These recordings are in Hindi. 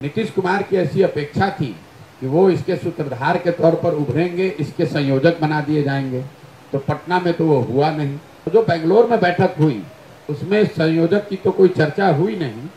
नीतीश कुमार की ऐसी अपेक्षा थी कि वो इसके सूत्रधार के तौर पर उभरेंगे, इसके संयोजक बना दिए जाएंगे, तो पटना में तो वो हुआ नहीं। तो जो बेंगलोर में बैठक हुई उसमें संयोजक की तो कोई चर्चा हुई नहीं,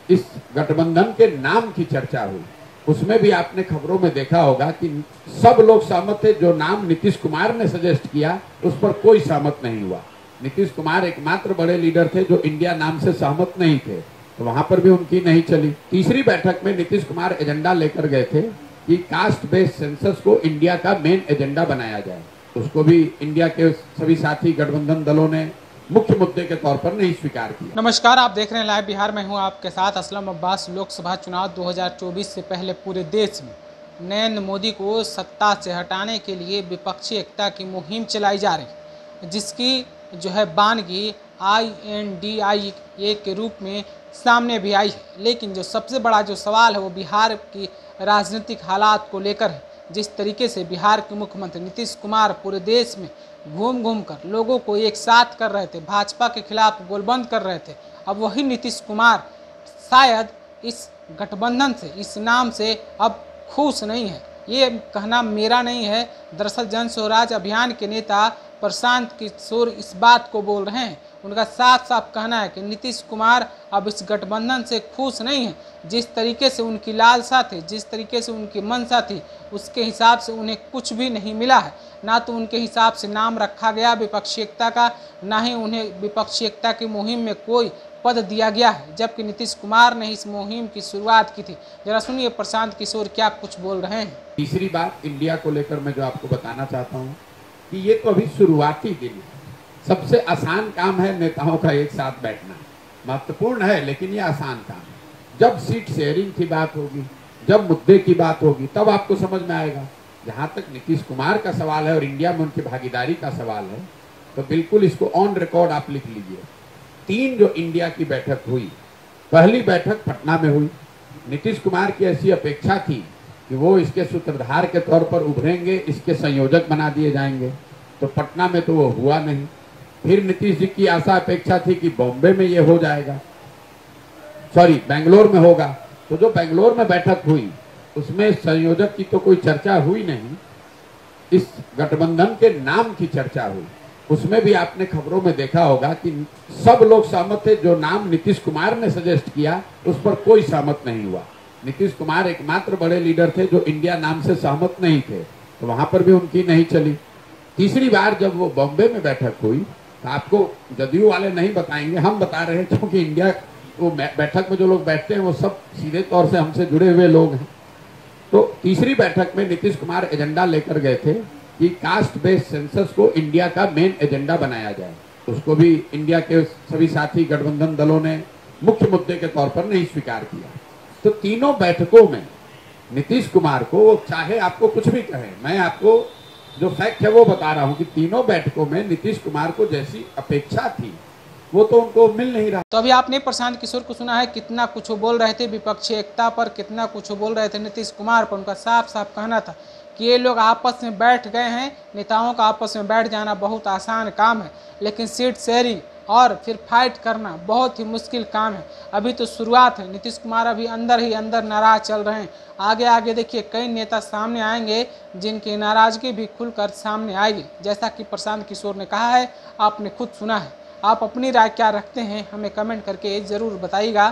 इस गठबंधन के नाम की चर्चा हुई। उसमें भी आपने खबरों में देखा होगा कि सब लोग सहमत थे। जो नाम नीतीश कुमार ने सजेस्ट किया उस पर कोई सहमत नहीं हुआ। नीतीश कुमार एकमात्र बड़े लीडर थे जो इंडिया नाम से सहमत नहीं थे, तो वहां पर भी उनकी नहीं चली। तीसरी बैठक में नीतीश कुमार एजेंडा लेकर गए थे कि कास्ट बेस्ड सेंसस को इंडिया का मेन एजेंडा बनाया जाए। उसको भी इंडिया के सभी साथी गठबंधन दलों ने मुख्य मुद्दे के तौर पर नहीं स्वीकार किया। नमस्कार, आप देख रहे हैं लाइव बिहार। मैं हूं आपके साथ असलम अब्बास। लोकसभा चुनाव 2024 से पहले पूरे देश में नरेंद्र मोदी को सत्ता से हटाने के लिए विपक्षी एकता की मुहिम चलाई जा रही है, जिसकी जो है बानगी INDIA के रूप में सामने भी आई है। लेकिन जो सबसे बड़ा जो सवाल है वो बिहार की राजनीतिक हालात को लेकर है। जिस तरीके से बिहार के मुख्यमंत्री नीतीश कुमार पूरे देश में घूम घूम कर लोगों को एक साथ कर रहे थे, भाजपा के खिलाफ गोलबंद कर रहे थे, अब वही नीतीश कुमार शायद इस गठबंधन से, इस नाम से अब खुश नहीं है। ये कहना मेरा नहीं है, दरअसल जन स्वराज अभियान के नेता प्रशांत किशोर इस बात को बोल रहे हैं। उनका साफ साफ कहना है कि नीतीश कुमार अब इस गठबंधन से खुश नहीं है। जिस तरीके से उनकी लालसा थी, जिस तरीके से उनकी मंशा थी, उसके हिसाब से उन्हें कुछ भी नहीं मिला है। ना तो उनके हिसाब से नाम रखा गया विपक्षी एकता का, ना ही उन्हें विपक्षी एकता की मुहिम में कोई पद दिया गया है, जबकि नीतीश कुमार ने इस मुहिम की शुरुआत की थी। जरा सुनिए प्रशांत किशोर क्या कुछ बोल रहे हैं। तीसरी बात इंडिया को लेकर मैं जो आपको बताना चाहता हूँ कि ये तो अभी शुरुआती दिन है। सबसे आसान काम है नेताओं का एक साथ बैठना, महत्वपूर्ण है लेकिन ये आसान काम है। जब सीट शेयरिंग की बात होगी, जब मुद्दे की बात होगी, तब आपको समझ में आएगा। जहाँ तक नीतीश कुमार का सवाल है और इंडिया में उनकी भागीदारी का सवाल है, तो बिल्कुल इसको ऑन रिकॉर्ड आप लिख लीजिए। 3 जो इंडिया की बैठक हुई, पहली बैठक पटना में हुई। नीतीश कुमार की ऐसी अपेक्षा थी कि वो इसके सूत्रधार के तौर पर उभरेंगे, इसके संयोजक बना दिए जाएंगे, तो पटना में तो वो हुआ नहीं। फिर नीतीश जी की आशा अपेक्षा थी कि बॉम्बे में ये हो जाएगा, बेंगलोर में होगा। तो जो बेंगलोर में बैठक हुई उसमें संयोजक की तो कोई चर्चा हुई नहीं, इस गठबंधन के नाम की चर्चा हुई। उसमें भी आपने खबरों में देखा होगा कि सब लोग सहमत थे। जो नाम नीतीश कुमार ने सजेस्ट किया उस पर कोई सहमत नहीं हुआ। नीतीश कुमार एकमात्र बड़े लीडर थे जो इंडिया नाम से सहमत नहीं थे, तो वहां पर भी उनकी नहीं चली। तीसरी बार जब वो बॉम्बे में बैठक हुई, तो आपको जदयू वाले नहीं बताएंगे, हम बता रहे हैं, क्योंकि इंडिया वो बैठक में जो लोग बैठते हैं वो सब सीधे तौर से हमसे जुड़े हुए लोग हैं। तो तीसरी बैठक में नीतीश कुमार एजेंडा लेकर गए थे कि कास्ट बेस्ड सेंसस को इंडिया का मेन एजेंडा बनाया जाए। उसको भी इंडिया के सभी साथी गठबंधन दलों ने मुख्य मुद्दे के तौर पर नहीं स्वीकार किया। तो तीनों बैठकों में नीतीश कुमार को, चाहे आपको कुछ भी कहे, मैं आपको जो फैक्ट है वो बता रहा हूं कि तीनों बैठकों में नीतीश कुमार को जैसी अपेक्षा थी वो तो उनको मिल नहीं रहा। तो अभी आपने प्रशांत किशोर को सुना है, कितना कुछ बोल रहे थे विपक्षी एकता पर, कितना कुछ बोल रहे थे नीतीश कुमार पर। उनका साफ साफ कहना था कि ये लोग आपस में बैठ गए हैं। नेताओं का आपस में बैठ जाना बहुत आसान काम है, लेकिन सीट शेयरिंग और फिर फाइट करना बहुत ही मुश्किल काम है। अभी तो शुरुआत है। नीतीश कुमार अभी अंदर ही अंदर नाराज चल रहे हैं। आगे आगे देखिए कई नेता सामने आएंगे जिनकी नाराजगी भी खुलकर सामने आएगी। जैसा कि प्रशांत किशोर ने कहा है, आपने खुद सुना है। आप अपनी राय क्या रखते हैं हमें कमेंट करके ज़रूर बताइएगा।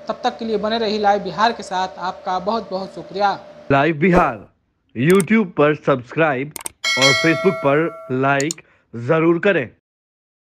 तब तक के लिए बने रही लाइव बिहार के साथ। आपका बहुत बहुत शुक्रिया। लाइव बिहार YouTube पर सब्सक्राइब और Facebook पर लाइक ज़रूर करें।